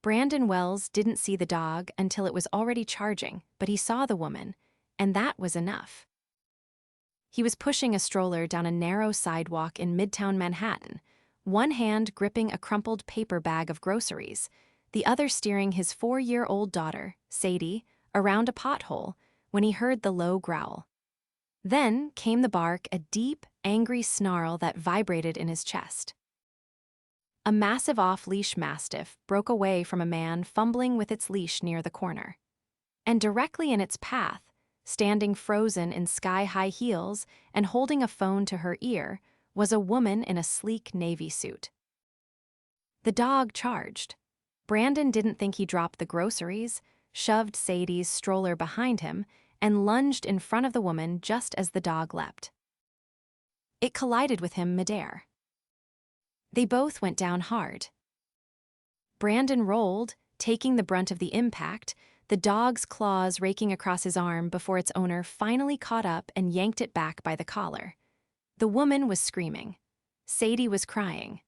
Brandon Wells didn't see the dog until it was already charging, but he saw the woman, and that was enough. He was pushing a stroller down a narrow sidewalk in Midtown Manhattan, one hand gripping a crumpled paper bag of groceries, the other steering his 4-year-old daughter, Sadie, around a pothole when he heard the low growl. Then came the bark, a deep, angry snarl that vibrated in his chest. A massive off-leash mastiff broke away from a man fumbling with its leash near the corner. And directly in its path, standing frozen in sky-high heels and holding a phone to her ear, was a woman in a sleek navy suit. The dog charged. Brandon didn't think he dropped the groceries, shoved Sadie's stroller behind him, and lunged in front of the woman just as the dog leapt. It collided with him midair. They both went down hard. Brandon rolled, taking the brunt of the impact, the dog's claws raking across his arm before its owner finally caught up and yanked it back by the collar. The woman was screaming. Sadie was crying.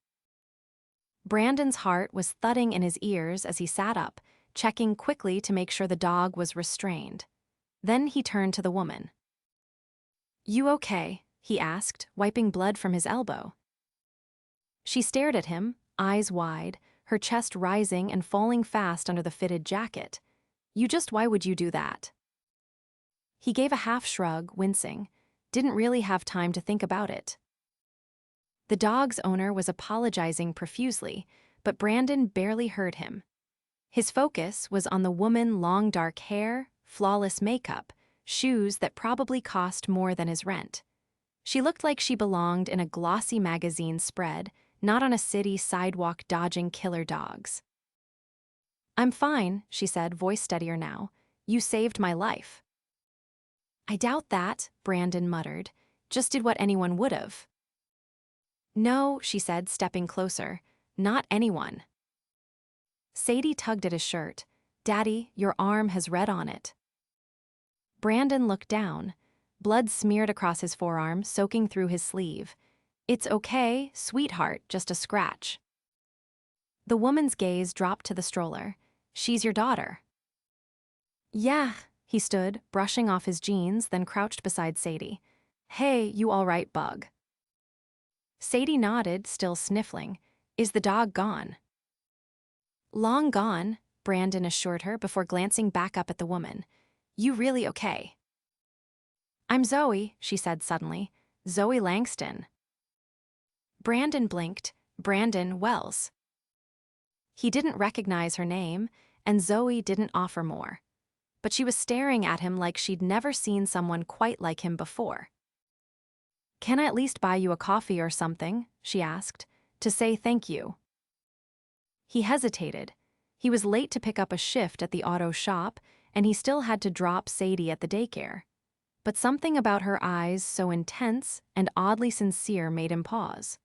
Brandon's heart was thudding in his ears as he sat up, checking quickly to make sure the dog was restrained. Then he turned to the woman. "You okay?" he asked, wiping blood from his elbow. She stared at him, eyes wide, her chest rising and falling fast under the fitted jacket. Why would you do that?" He gave a half shrug, wincing. Didn't really have time to think about it. The dog's owner was apologizing profusely, but Brandon barely heard him. His focus was on the woman's long dark hair, flawless makeup, shoes that probably cost more than his rent. She looked like she belonged in a glossy magazine spread, not on a city sidewalk dodging killer dogs. "I'm fine," she said, voice steadier now. "You saved my life." "I doubt that," Brandon muttered. "Just did what anyone would've." "No," she said, stepping closer. "Not anyone." Sadie tugged at his shirt. "Daddy, your arm has red on it." Brandon looked down. Blood smeared across his forearm, soaking through his sleeve. "It's okay, sweetheart, just a scratch." The woman's gaze dropped to the stroller. "She's your daughter." "Yeah." He stood, brushing off his jeans, then crouched beside Sadie. "Hey, you all right, bug?" Sadie nodded, still sniffling. "Is the dog gone?" "Long gone," Brandon assured her before glancing back up at the woman. "You really okay?" "I'm Zoe," she said suddenly. "Zoe Langston." Brandon blinked. Brandon Wells. He didn't recognize her name, and Zoe didn't offer more. But she was staring at him like she'd never seen someone quite like him before. "Can I at least buy you a coffee or something?" she asked, "to say thank you." He hesitated. He was late to pick up a shift at the auto shop, and he still had to drop Sadie at the daycare. But something about her eyes so intense and oddly sincere made him pause.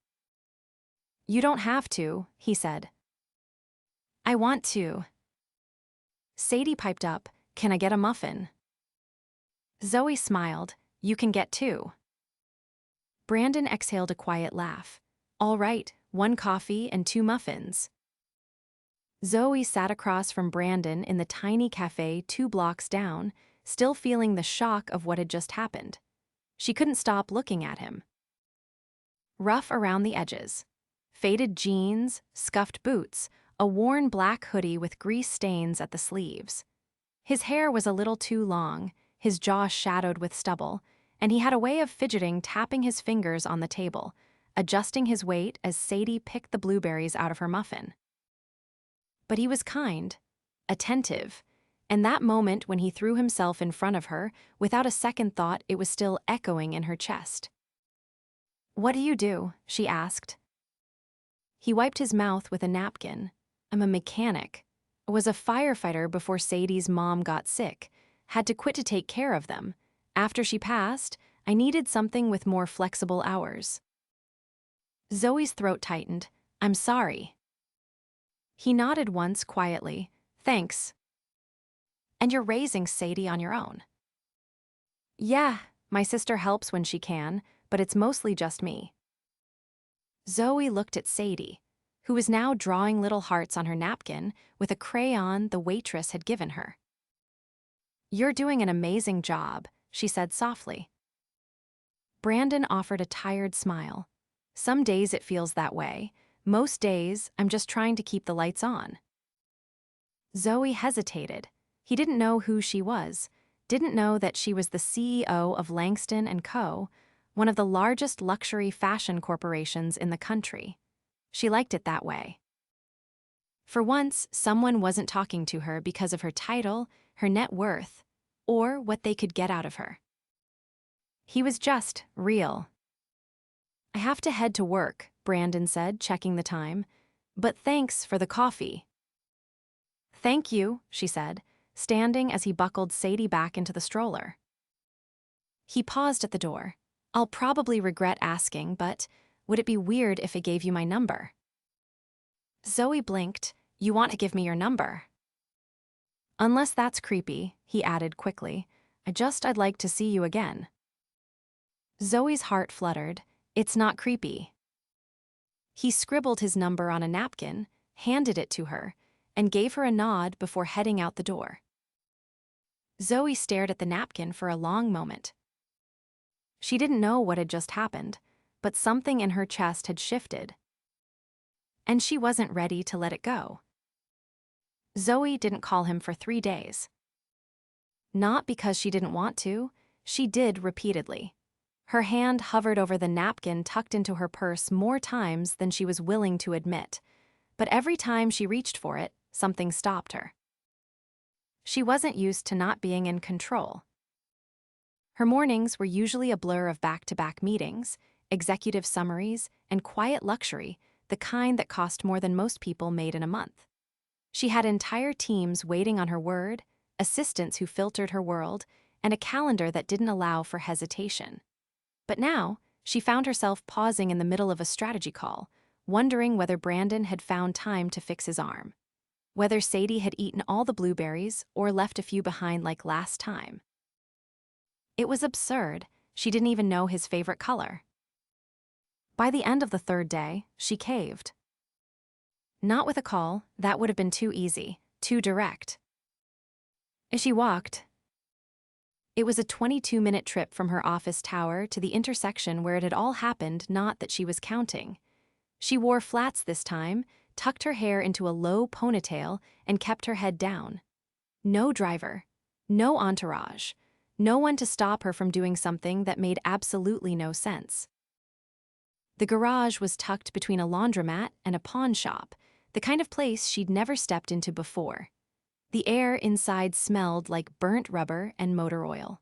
"You don't have to," he said. "I want to." Sadie piped up, "Can I get a muffin?" Zoe smiled, "You can get two." Brandon exhaled a quiet laugh. "All right, 1 coffee and 2 muffins." Zoe sat across from Brandon in the tiny cafe 2 blocks down, still feeling the shock of what had just happened. She couldn't stop looking at him. Rough around the edges. Faded jeans, scuffed boots, a worn black hoodie with grease stains at the sleeves. His hair was a little too long, his jaw shadowed with stubble, and he had a way of fidgeting, tapping his fingers on the table, adjusting his weight as Sadie picked the blueberries out of her muffin. But he was kind, attentive, and that moment when he threw himself in front of her, without a second thought, it was still echoing in her chest. "What do you do?" she asked. He wiped his mouth with a napkin. "I'm a mechanic. Was a firefighter before Sadie's mom got sick. Had to quit to take care of them. After she passed, I needed something with more flexible hours." Zoe's throat tightened. "I'm sorry." He nodded once quietly. "Thanks." "And you're raising Sadie on your own?" "Yeah, my sister helps when she can, but it's mostly just me." Zoe looked at Sadie. who was now drawing little hearts on her napkin with a crayon the waitress had given her. "You're doing an amazing job," she said softly. Brandon offered a tired smile. "Some days it feels that way. Most days, I'm just trying to keep the lights on." Zoe hesitated. He didn't know who she was, didn't know that she was the CEO of Langston & Co., one of the largest luxury fashion corporations in the country. She liked it that way. For once, someone wasn't talking to her because of her title, her net worth, or what they could get out of her. He was just real. "I have to head to work," Brandon said, checking the time. "But thanks for the coffee." "Thank you," she said, standing as he buckled Sadie back into the stroller. He paused at the door. "I'll probably regret asking, but would it be weird if I gave you my number?" Zoe blinked. "You want to give me your number?" "Unless that's creepy," he added quickly. I'd like to see you again." Zoe's heart fluttered. "It's not creepy." He scribbled his number on a napkin, handed it to her, and gave her a nod before heading out the door. Zoe stared at the napkin for a long moment. She didn't know what had just happened, but something in her chest had shifted. And she wasn't ready to let it go. Zoe didn't call him for 3 days. Not because she didn't want to, she did repeatedly. Her hand hovered over the napkin tucked into her purse more times than she was willing to admit, but every time she reached for it, something stopped her. She wasn't used to not being in control. Her mornings were usually a blur of back-to-back meetings, executive summaries, and quiet luxury, the kind that cost more than most people made in a month. She had entire teams waiting on her word, assistants who filtered her world, and a calendar that didn't allow for hesitation. But now, she found herself pausing in the middle of a strategy call, wondering whether Brandon had found time to fix his arm, whether Sadie had eaten all the blueberries or left a few behind like last time. It was absurd. She didn't even know his favorite color. By the end of the 3rd day, she caved. Not with a call, that would have been too easy, too direct. As she walked, it was a 22-minute trip from her office tower to the intersection where it had all happened, not that she was counting. She wore flats this time, tucked her hair into a low ponytail, and kept her head down. No driver, no entourage, no one to stop her from doing something that made absolutely no sense. The garage was tucked between a laundromat and a pawn shop, the kind of place she'd never stepped into before. The air inside smelled like burnt rubber and motor oil.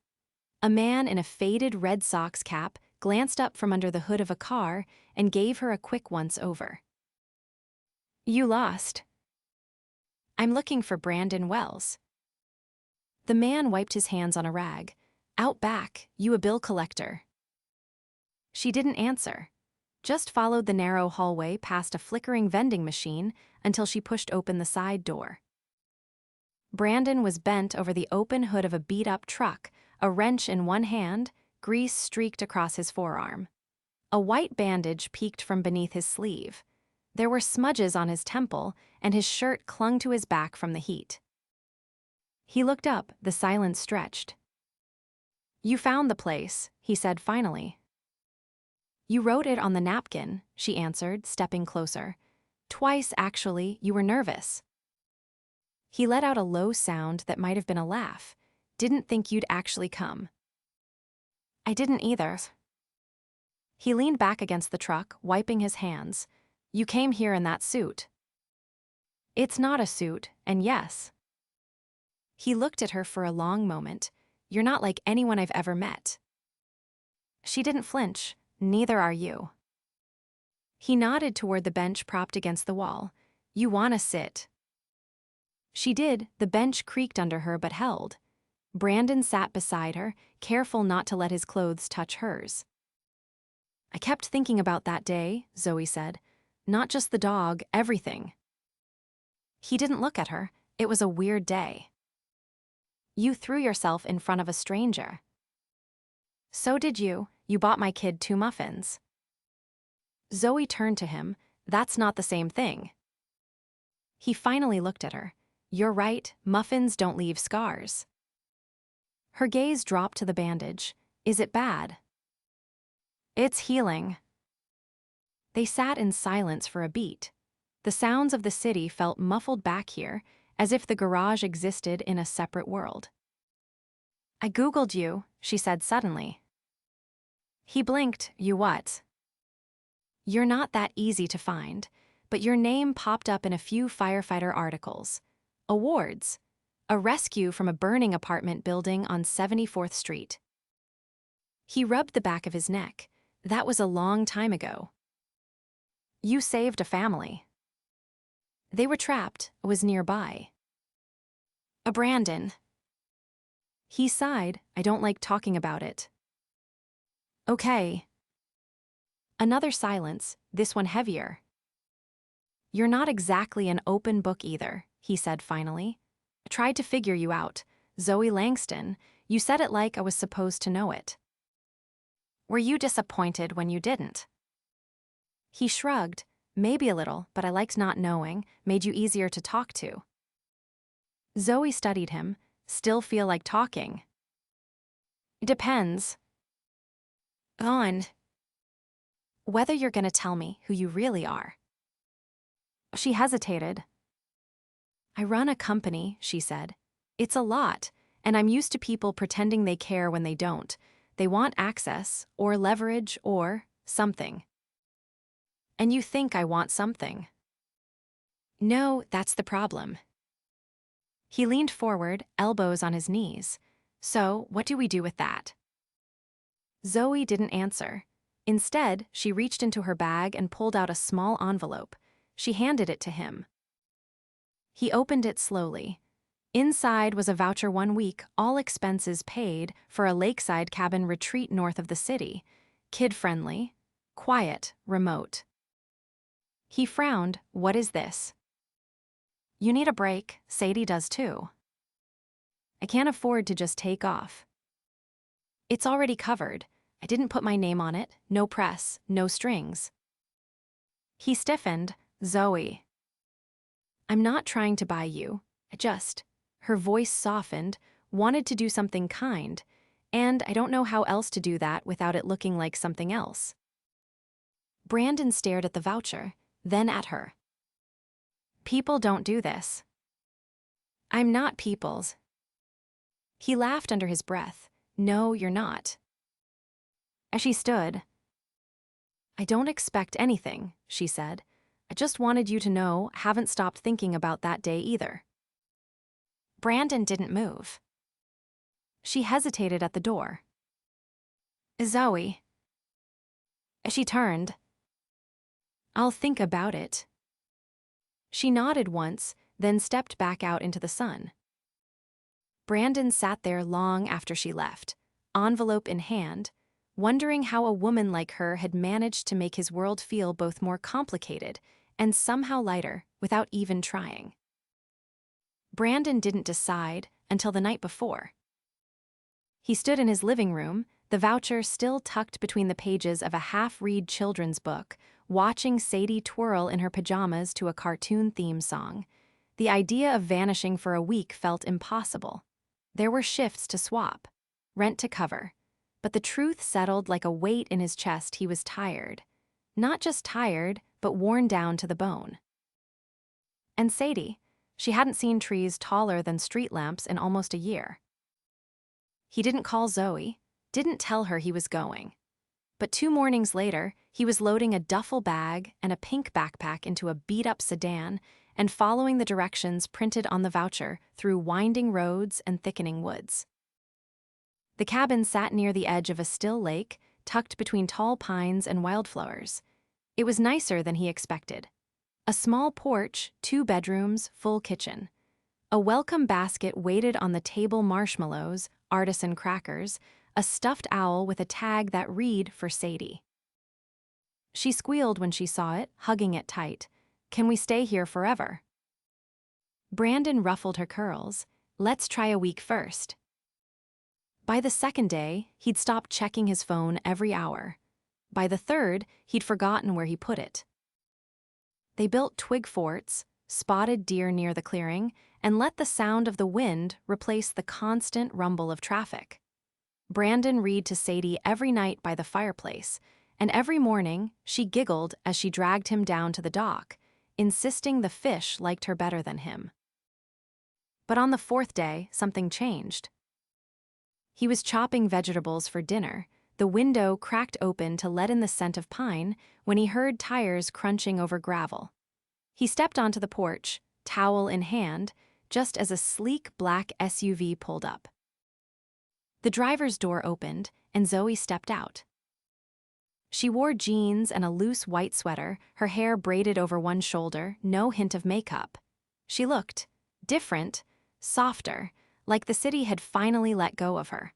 A man in a faded Red Sox cap glanced up from under the hood of a car and gave her a quick once-over. "You lost." "I'm looking for Brandon Wells." The man wiped his hands on a rag. "Out back, you a bill collector." She didn't answer, just followed the narrow hallway past a flickering vending machine until she pushed open the side door. Brandon was bent over the open hood of a beat-up truck, a wrench in one hand, grease streaked across his forearm. A white bandage peeked from beneath his sleeve. There were smudges on his temple, and his shirt clung to his back from the heat. He looked up, the silence stretched. "You found the place," he said finally. "You wrote it on the napkin," she answered, stepping closer. "Twice, actually, you were nervous." He let out a low sound that might have been a laugh. "Didn't think you'd actually come." "I didn't either." He leaned back against the truck, wiping his hands. "You came here in that suit." "It's not a suit, and yes." He looked at her for a long moment. "You're not like anyone I've ever met." She didn't flinch. "Neither are you." He nodded toward the bench propped against the wall. "You wanna sit?" She did. The bench creaked under her but held. Brandon sat beside her, careful not to let his clothes touch hers. "I kept thinking about that day," Zoe said. "Not just the dog, everything." He didn't look at her. It was a weird day. "You threw yourself in front of a stranger." "So did you. You bought my kid 2 muffins." Zoe turned to him. That's not the same thing. He finally looked at her. You're right, muffins don't leave scars. Her gaze dropped to the bandage. Is it bad? It's healing. They sat in silence for a beat. The sounds of the city felt muffled back here, as if the garage existed in a separate world. I Googled you, she said suddenly. He blinked. You what? You're not that easy to find, but your name popped up in a few firefighter articles. Awards. A rescue from a burning apartment building on 74th Street. He rubbed the back of his neck. That was a long time ago. You saved a family. They were trapped, was nearby. A Brandon. He sighed. I don't like talking about it. Okay. Another silence, this one heavier. You're not exactly an open book either, he said finally. I tried to figure you out. Zoe Langston, you said it like I was supposed to know it. Were you disappointed when you didn't? He shrugged. Maybe a little, but I liked not knowing, made you easier to talk to. Zoe studied him. Still feel like talking? It depends. On whether you're gonna tell me who you really are. She hesitated. I run a company, she said. It's a lot, and I'm used to people pretending they care when they don't. They want access, or leverage, or something. And you think I want something. No, that's the problem. He leaned forward, elbows on his knees. So, what do we do with that? Zoe didn't answer. Instead, she reached into her bag and pulled out a small envelope. She handed it to him. He opened it slowly. Inside was a voucher 1 week, all expenses paid, for a lakeside cabin retreat north of the city. Kid-friendly, quiet, remote. He frowned. What is this? You need a break. Sadie does too. I can't afford to just take off. It's already covered. I didn't put my name on it. No press, no strings. He stiffened. Zoe. I'm not trying to buy you. I just. Her voice softened, wanted to do something kind, and I don't know how else to do that without it looking like something else. Brandon stared at the voucher, then at her. People don't do this. I'm not people's. He laughed under his breath. No, you're not. As she stood, I don't expect anything, she said. I just wanted you to know, haven't stopped thinking about that day either. Brandon didn't move. She hesitated at the door. Zoe. As she turned, I'll think about it. She nodded once, then stepped back out into the sun. Brandon sat there long after she left, envelope in hand, wondering how a woman like her had managed to make his world feel both more complicated and somehow lighter without even trying. Brandon didn't decide until the night before. He stood in his living room, the voucher still tucked between the pages of a half-read children's book, watching Sadie twirl in her pajamas to a cartoon theme song. The idea of vanishing for a week felt impossible. There were shifts to swap, rent to cover, but the truth settled like a weight in his chest. He was tired. Not just tired, but worn down to the bone. And Sadie, she hadn't seen trees taller than street lamps in almost a year. He didn't call Zoe, didn't tell her he was going. But 2 mornings later, he was loading a duffel bag and a pink backpack into a beat-up sedan and following the directions printed on the voucher through winding roads and thickening woods. The cabin sat near the edge of a still lake, tucked between tall pines and wildflowers. It was nicer than he expected. A small porch, 2 bedrooms, full kitchen. A welcome basket waited on the table, marshmallows, artisan crackers, a stuffed owl with a tag that read for Sadie. She squealed when she saw it, hugging it tight. Can we stay here forever? Brandon ruffled her curls. Let's try a week first. By the 2nd day, he'd stopped checking his phone every hour. By the 3rd, he'd forgotten where he put it. They built twig forts, spotted deer near the clearing, and let the sound of the wind replace the constant rumble of traffic. Brandon read to Sadie every night by the fireplace, and every morning she giggled as she dragged him down to the dock, insisting the fish liked her better than him. But on the fourth day, something changed. He was chopping vegetables for dinner, the window cracked open to let in the scent of pine, when he heard tires crunching over gravel. He stepped onto the porch, towel in hand, just as a sleek black SUV pulled up. The driver's door opened, and Zoe stepped out. She wore jeans and a loose white sweater, her hair braided over one shoulder, no hint of makeup. She looked different, softer, like the city had finally let go of her.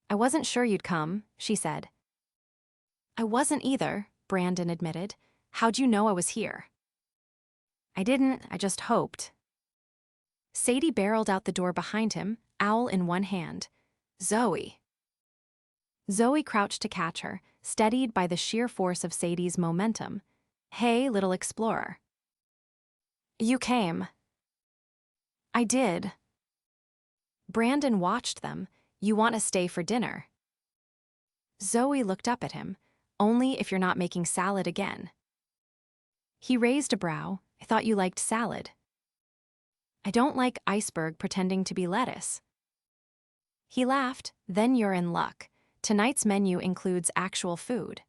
"I wasn't sure you'd come," she said. "I wasn't either," Brandon admitted. "How'd you know I was here?" "I didn't, I just hoped." Sadie barreled out the door behind him, owl in one hand. "Zoe." Zoe crouched to catch her, steadied by the sheer force of Sadie's momentum. "Hey, little explorer." "You came." "I did." Brandon watched them. "You want to stay for dinner?" Zoe looked up at him. "Only if you're not making salad again." He raised a brow. "I thought you liked salad." "I don't like iceberg pretending to be lettuce." He laughed. "Then you're in luck. Tonight's menu includes actual food."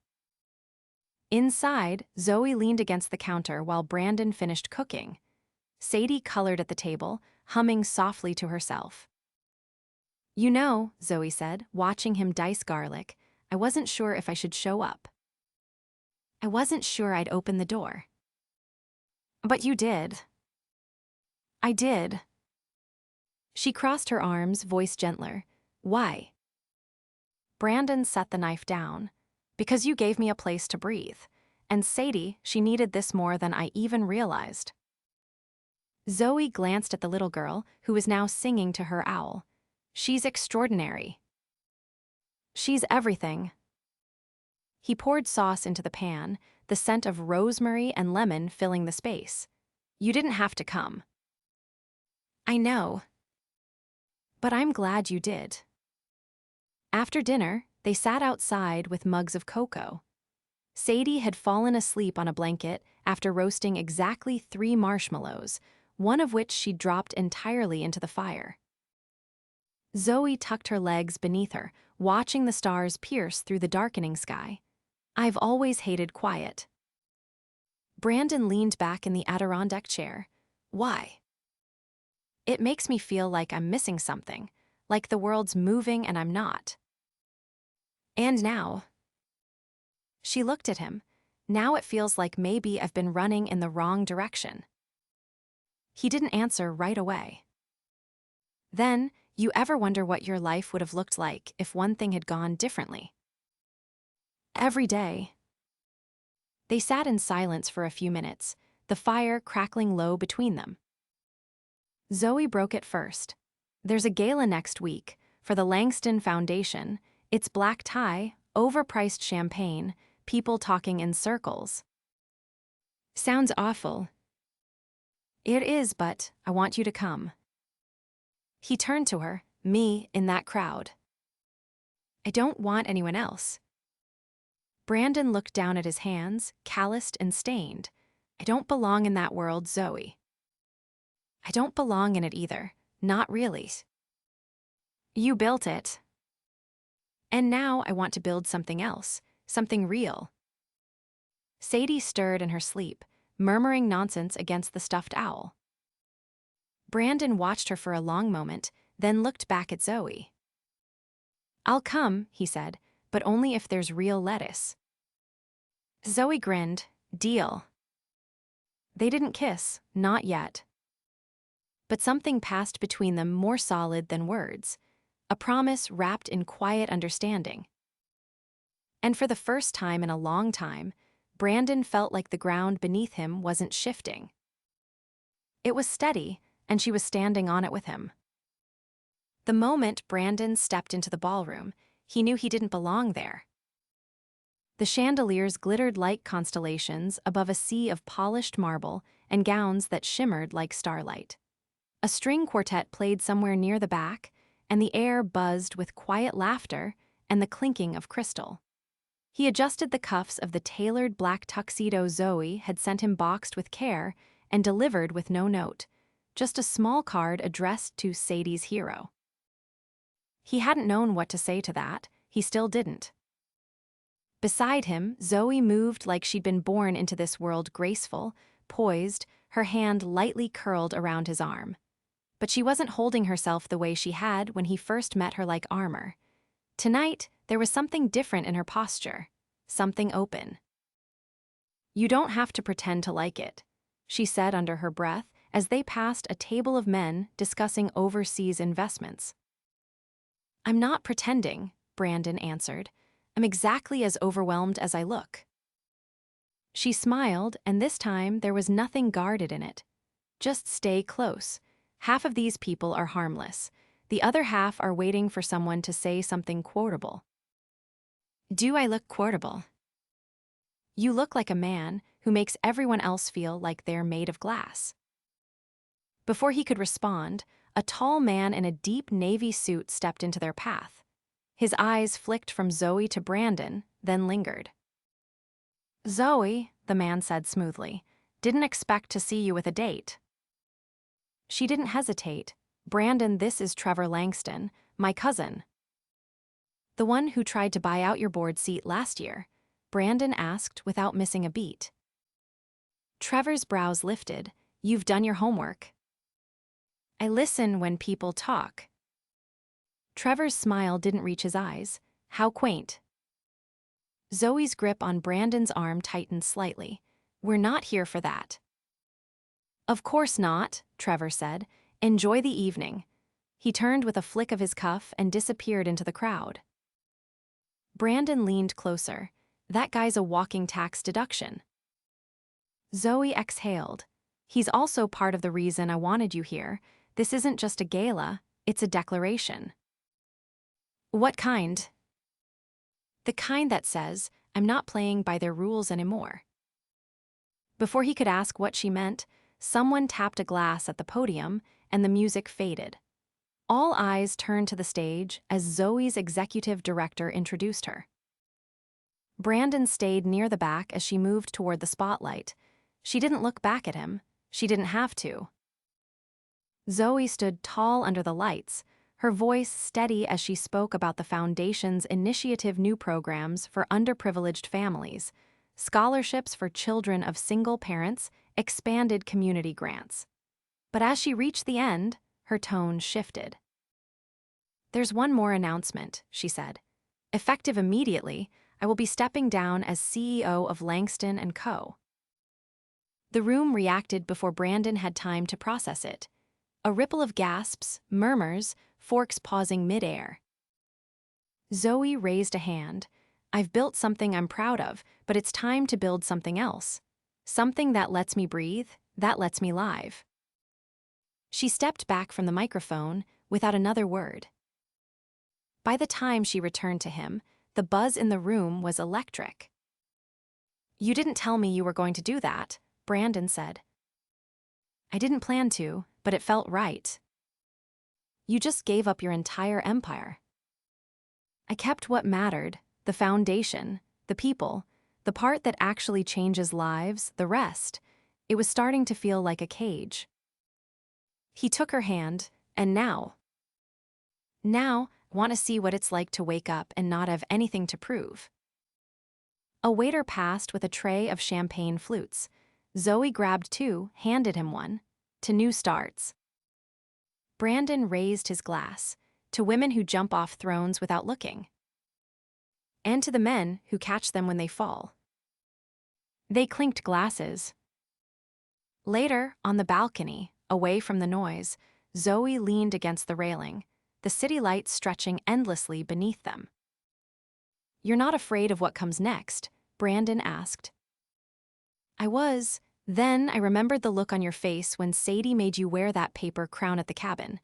Inside, Zoe leaned against the counter while Brandon finished cooking. Sadie colored at the table, humming softly to herself. "You know," Zoe said, watching him dice garlic, "I wasn't sure if I should show up. I wasn't sure I'd open the door." "But you did." "I did." She crossed her arms, voice gentler. "Why?" Brandon set the knife down. "Because you gave me a place to breathe. And Sadie, she needed this more than I even realized." Zoe glanced at the little girl, who was now singing to her owl. "She's extraordinary. She's everything." He poured sauce into the pan, the scent of rosemary and lemon filling the space. "You didn't have to come." "I know. But I'm glad you did." After dinner, they sat outside with mugs of cocoa. Sadie had fallen asleep on a blanket after roasting exactly 3 marshmallows, one of which she dropped entirely into the fire. Zoe tucked her legs beneath her, watching the stars pierce through the darkening sky. "I've always hated quiet." Brandon leaned back in the Adirondack chair. "Why?" "It makes me feel like I'm missing something, like the world's moving and I'm not." "And now?" She looked at him. "Now it feels like maybe I've been running in the wrong direction." He didn't answer right away. "Then, you ever wonder what your life would have looked like if one thing had gone differently?" "Every day." They sat in silence for a few minutes, the fire crackling low between them. Zoe broke it first. "There's a gala next week, for the Langston Foundation. It's black tie, overpriced champagne, people talking in circles." "Sounds awful." "It is, but I want you to come." He turned to her. "Me, in that crowd." "I don't want anyone else." Brandon looked down at his hands, calloused and stained. "I don't belong in that world, Zoe." "I don't belong in it either. Not really." "You built it." "And now I want to build something else, something real." Sadie stirred in her sleep, murmuring nonsense against the stuffed owl. Brandon watched her for a long moment, then looked back at Zoe. "I'll come," he said, "but only if there's real lettuce." Zoe grinned. "Deal." They didn't kiss, not yet. But something passed between them more solid than words, a promise wrapped in quiet understanding. And for the first time in a long time, Brandon felt like the ground beneath him wasn't shifting. It was steady, and she was standing on it with him. The moment Brandon stepped into the ballroom, he knew he didn't belong there. The chandeliers glittered like constellations above a sea of polished marble and gowns that shimmered like starlight. A string quartet played somewhere near the back, and the air buzzed with quiet laughter and the clinking of crystal. He adjusted the cuffs of the tailored black tuxedo Zoe had sent him boxed with care and delivered with no note, just a small card addressed to Sadie's hero. He hadn't known what to say to that, he still didn't. Beside him, Zoe moved like she'd been born into this world, graceful, poised, her hand lightly curled around his arm. But she wasn't holding herself the way she had when he first met her, like armor. Tonight, there was something different in her posture, something open. "You don't have to pretend to like it," she said under her breath as they passed a table of men discussing overseas investments. "I'm not pretending," Brandon answered. "I'm exactly as overwhelmed as I look." She smiled, and this time there was nothing guarded in it. "Just stay close. Half of these people are harmless. The other half are waiting for someone to say something quotable." "Do I look quotable?" "You look like a man who makes everyone else feel like they're made of glass." Before he could respond, a tall man in a deep navy suit stepped into their path. His eyes flicked from Zoe to Brandon, then lingered. "Zoe," the man said smoothly, "didn't expect to see you with a date." She didn't hesitate. "Brandon, this is Trevor Langston, my cousin." "The one who tried to buy out your board seat last year?" Brandon asked without missing a beat. Trevor's brows lifted. "You've done your homework." "I listen when people talk." Trevor's smile didn't reach his eyes. How quaint. Zoe's grip on Brandon's arm tightened slightly. "We're not here for that." "Of course not," Trevor said. "Enjoy the evening." He turned with a flick of his cuff and disappeared into the crowd. Brandon leaned closer. "That guy's a walking tax deduction." Zoe exhaled. "He's also part of the reason I wanted you here. This isn't just a gala, it's a declaration." "What kind?" "The kind that says, I'm not playing by their rules anymore." Before he could ask what she meant, someone tapped a glass at the podium and the music faded. All eyes turned to the stage as Zoe's executive director introduced her. Brandon stayed near the back as she moved toward the spotlight. She didn't look back at him. She didn't have to. Zoe stood tall under the lights, her voice steady as she spoke about the Foundation's initiative new programs for underprivileged families, scholarships for children of single parents, expanded community grants. But as she reached the end, her tone shifted. "There's one more announcement," she said. "Effective immediately, I will be stepping down as CEO of Langston & Co." The room reacted before Brandon had time to process it. A ripple of gasps, murmurs, forks pausing mid-air. Zoe raised a hand. "I've built something I'm proud of, but it's time to build something else. Something that lets me breathe, that lets me live." She stepped back from the microphone without another word. By the time she returned to him, the buzz in the room was electric. "You didn't tell me you were going to do that," Brandon said. "I didn't plan to, but it felt right." "You just gave up your entire empire." "I kept what mattered, the foundation, the people, the part that actually changes lives, the rest. It was starting to feel like a cage." He took her hand, and now, I want to see what it's like to wake up and not have anything to prove." A waiter passed with a tray of champagne flutes. Zoe grabbed two, handed him one. "To new starts." Brandon raised his glass. "To women who jump off thrones without looking." "And to the men who catch them when they fall." They clinked glasses. Later, on the balcony, away from the noise, Zoe leaned against the railing, the city lights stretching endlessly beneath them. "You're not afraid of what comes next?" Brandon asked. "I was. Then I remembered the look on your face when Sadie made you wear that paper crown at the cabin.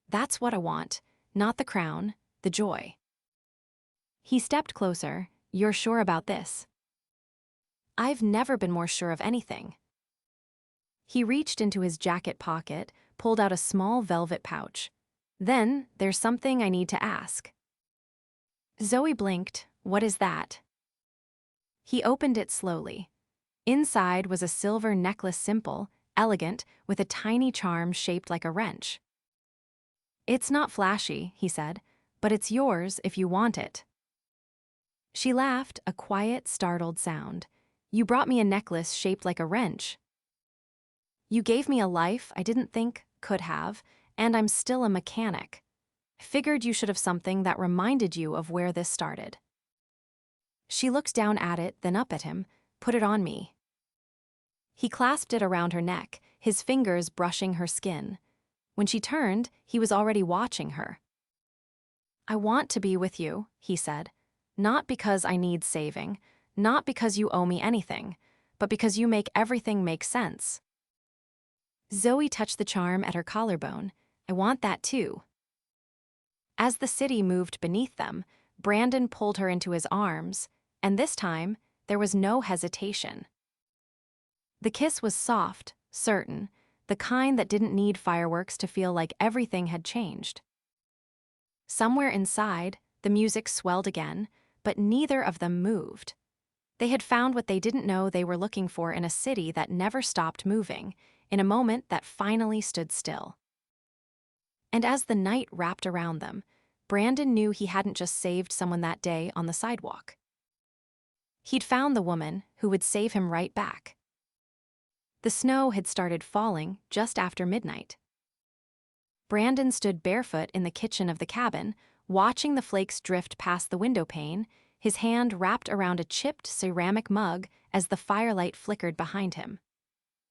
That's what I want, not the crown, the joy." He stepped closer, You're sure about this? I've never been more sure of anything. He reached into his jacket pocket, pulled out a small velvet pouch. Then, there's something I need to ask. Zoe blinked. What is that? He opened it slowly. Inside was a silver necklace, simple, elegant, with a tiny charm shaped like a wrench. It's not flashy, he said, but it's yours if you want it. She laughed, a quiet, startled sound. You brought me a necklace shaped like a wrench. You gave me a life I didn't think could have, and I'm still a mechanic. Figured you should have something that reminded you of where this started. She looked down at it, then up at him. Put it on me. He clasped it around her neck, his fingers brushing her skin. When she turned, he was already watching her. I want to be with you, he said. Not because I need saving, not because you owe me anything, but because you make everything make sense. Zoe touched the charm at her collarbone. I want that too. As the city moved beneath them, Brandon pulled her into his arms, and this time, there was no hesitation. The kiss was soft, certain, the kind that didn't need fireworks to feel like everything had changed. Somewhere inside, the music swelled again, but neither of them moved. They had found what they didn't know they were looking for in a city that never stopped moving, in a moment that finally stood still. And as the night wrapped around them, Brandon knew he hadn't just saved someone that day on the sidewalk. He'd found the woman who would save him right back. The snow had started falling just after midnight. Brandon stood barefoot in the kitchen of the cabin, watching the flakes drift past the window pane, his hand wrapped around a chipped ceramic mug as the firelight flickered behind him.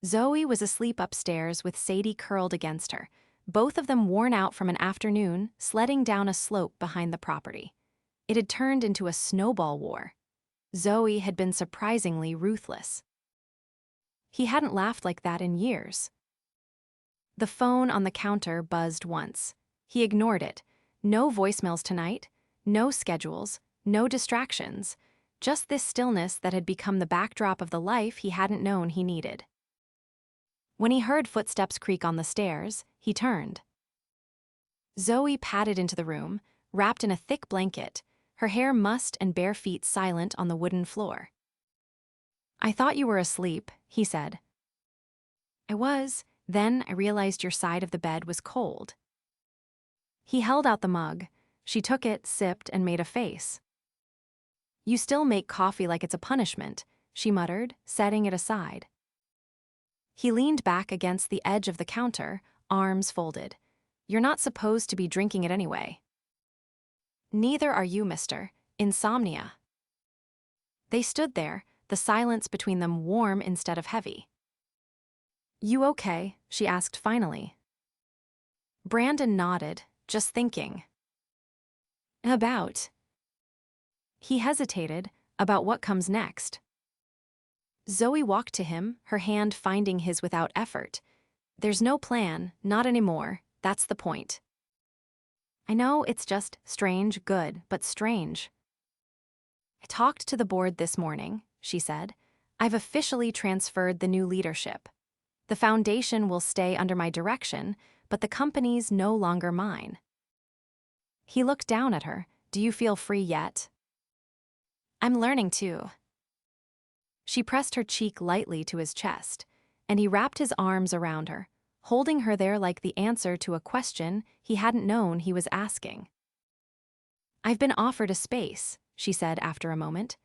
Zoe was asleep upstairs with Sadie curled against her, both of them worn out from an afternoon sledding down a slope behind the property. It had turned into a snowball war. Zoe had been surprisingly ruthless. He hadn't laughed like that in years. The phone on the counter buzzed once. He ignored it. No voicemails tonight, no schedules, no distractions, just this stillness that had become the backdrop of the life he hadn't known he needed. When he heard footsteps creak on the stairs, he turned. Zoe padded into the room, wrapped in a thick blanket, her hair mussed and bare feet silent on the wooden floor. I thought you were asleep, he said. I was. Then I realized your side of the bed was cold. He held out the mug. She took it, sipped, and made a face. You still make coffee like it's a punishment, she muttered, setting it aside. He leaned back against the edge of the counter, arms folded. You're not supposed to be drinking it anyway. Neither are you, mister. Insomnia. They stood there, the silence between them warm instead of heavy. You okay? She asked finally. Brandon nodded, just thinking. About. He hesitated, about what comes next. Zoe walked to him, her hand finding his without effort. There's no plan, not anymore, that's the point. I know it's just strange, good, but strange. I talked to the board this morning, she said. I've officially transferred the new leadership. The foundation will stay under my direction, but the company's no longer mine. He looked down at her. Do you feel free yet? I'm learning too. She pressed her cheek lightly to his chest, and he wrapped his arms around her, holding her there like the answer to a question he hadn't known he was asking. I've been offered a space, she said after a moment.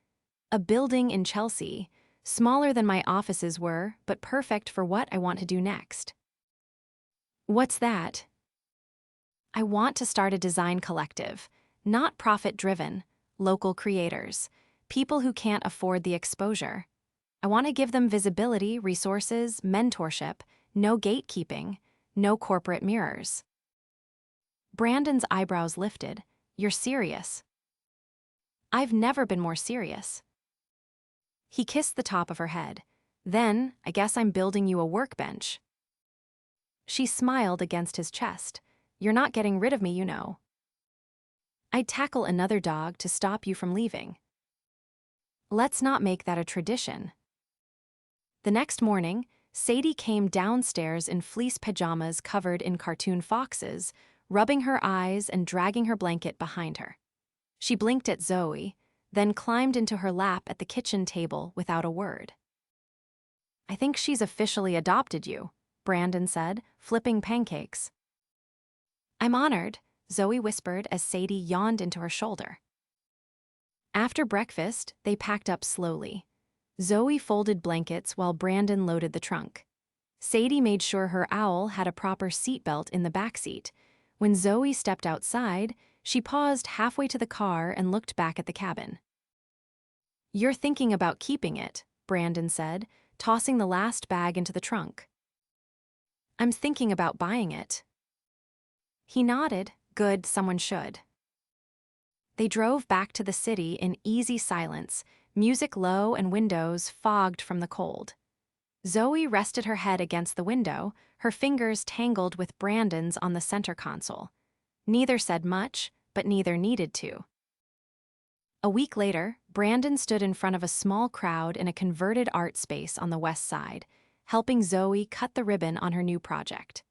A building in Chelsea, smaller than my offices were, but perfect for what I want to do next. What's that? I want to start a design collective, not profit-driven, local creators, people who can't afford the exposure. I want to give them visibility, resources, mentorship, no gatekeeping, no corporate mirrors. Brandon's eyebrows lifted. You're serious. I've never been more serious. He kissed the top of her head. Then, I guess I'm building you a workbench. She smiled against his chest. You're not getting rid of me, you know. I'd tackle another dog to stop you from leaving. Let's not make that a tradition. The next morning, Sadie came downstairs in fleece pajamas covered in cartoon foxes, rubbing her eyes and dragging her blanket behind her. She blinked at Zoe, then climbed into her lap at the kitchen table without a word. "I think she's officially adopted you," Brandon said, flipping pancakes. "I'm honored," Zoe whispered as Sadie yawned into her shoulder. After breakfast, they packed up slowly. Zoe folded blankets while Brandon loaded the trunk. Sadie made sure her owl had a proper seatbelt in the backseat. When Zoe stepped outside, she paused halfway to the car and looked back at the cabin. "You're thinking about keeping it," Brandon said, tossing the last bag into the trunk. "I'm thinking about buying it." He nodded. Good, someone should. They drove back to the city in easy silence, music low and windows fogged from the cold. Zoe rested her head against the window, her fingers tangled with Brandon's on the center console. Neither said much, but neither needed to. A week later, Brandon stood in front of a small crowd in a converted art space on the west side, helping Zoe cut the ribbon on her new project.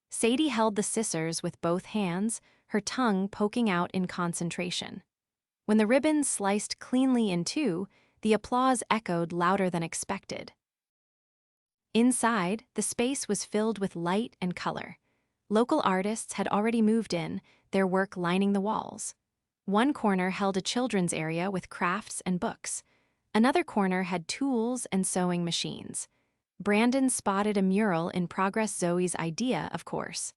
Sadie held the scissors with both hands, her tongue poking out in concentration. When the ribbon sliced cleanly in two, the applause echoed louder than expected. Inside, the space was filled with light and color. Local artists had already moved in, their work lining the walls. One corner held a children's area with crafts and books. Another corner had tools and sewing machines. Brandon spotted a mural in progress, Zoe's idea, of course.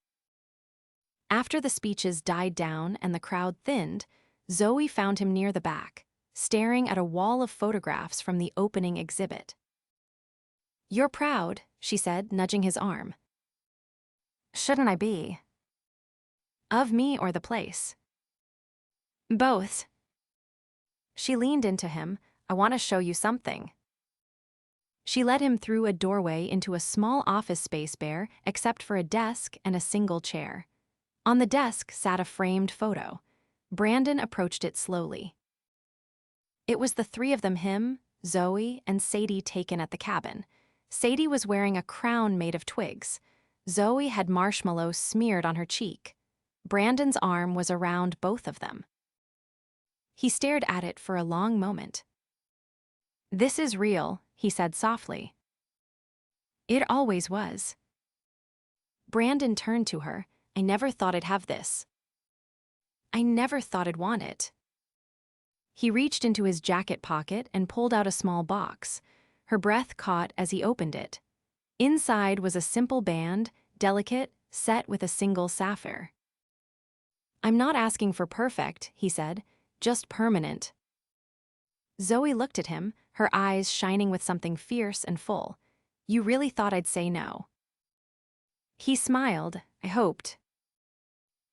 After the speeches died down and the crowd thinned, Zoe found him near the back, staring at a wall of photographs from the opening exhibit. "You're proud," she said, nudging his arm. "Shouldn't I be?" "Of me or the place?" "Both." She leaned into him. "I want to show you something." She led him through a doorway into a small office space bare except for a desk and a single chair. On the desk sat a framed photo. Brandon approached it slowly. It was the three of them, him, Zoe, and Sadie, taken at the cabin. Sadie was wearing a crown made of twigs. Zoe had marshmallows smeared on her cheek. Brandon's arm was around both of them. He stared at it for a long moment. "This is real," he said softly. "It always was." Brandon turned to her. "I never thought I'd have this. I never thought I'd want it." He reached into his jacket pocket and pulled out a small box. Her breath caught as he opened it. Inside was a simple band, delicate, set with a single sapphire. "I'm not asking for perfect," he said, "just permanent." Zoe looked at him, her eyes shining with something fierce and full. "You really thought I'd say no?" He smiled. "I hoped."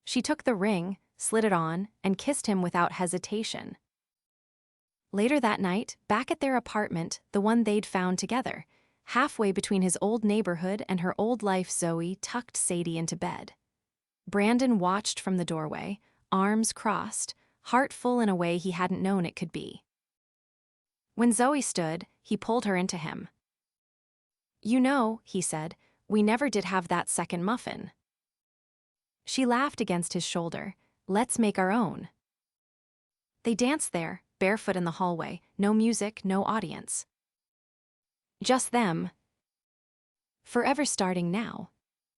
She took the ring, slid it on, and kissed him without hesitation. Later that night, back at their apartment, the one they'd found together, halfway between his old neighborhood and her old life, Zoe tucked Sadie into bed. Brandon watched from the doorway, arms crossed, heart full in a way he hadn't known it could be. When Zoe stood, he pulled her into him. "You know," he said, "we never did have that second muffin." She laughed against his shoulder. "Let's make our own." They danced there, barefoot in the hallway, no music, no audience. Just them. Forever starting now.